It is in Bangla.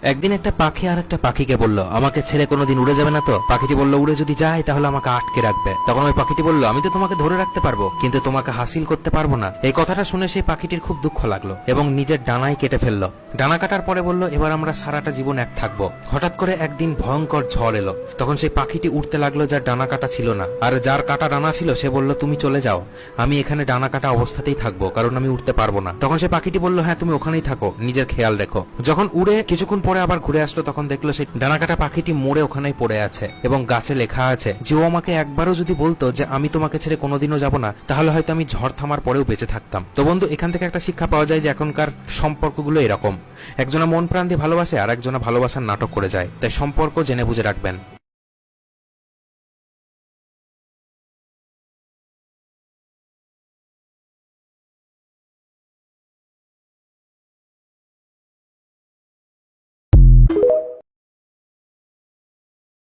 একদিন একটা পাখি আর একটা পাখিকে বলল, আমাকে ছেড়ে কোনোদিন উড়ে যাবে না তো? পাখিটি বলল, উড়ে যদি যায় তাহলে আমাকে আটকে রাখবে। তখন ওই পাখিটি বলল, আমি তো তোমাকে ধরে রাখতে পারবো, কিন্তু তোমাকে হাসিল করতে পারবো না। এই কথাটা শুনে সেই পাখিটির খুব দুঃখ লাগলো এবং নিজের ডানাই কেটে ফেললো। ডানা কাটার পরে বলল, এবার আমরা সারাটা জীবন এক থাকবো। হঠাৎ করে একদিন ভয়ঙ্কর ঝড় এলো। তখন সেই পাখিটি উঠতে লাগলো যার ডানা কাটা ছিল না, আর যার কাটা ডানা ছিল সে বলল, তুমি চলে যাও, আমি এখানে ডানা কাটা অবস্থাতেই থাকবো, কারণ আমি উঠতে পারবো না। তখন সেই পাখিটি বলল, হ্যাঁ তুমি ওখানেই থাকো, নিজের খেয়াল রেখো। যখন উড়ে কিছুক্ষণ পরে আবার ঘুরে আসলো, তখন দেখলো সেই ডানা কাটা পাখিটি মরে ওখানেই পড়ে আছে এবং গাছে লেখা আছে যে ও আমাকে একবারও যদি বলতো যে আমি তোমাকে ছেড়ে কোনোদিনও যাব না, তাহলে হয়তো আমি ঝড় থামার পরেও বেঁচে থাকতাম। তো বন্ধু, এখান থেকে একটা শিক্ষা পাওয়া যায় যে এখনকার সম্পর্কগুলো এরকম, একজনা মন প্রাণ দিয়ে ভালোবাসে আর একজনা ভালোবাসার নাটক করে যায়। তাই সম্পর্ক জেনে বুঝে রাখবেন।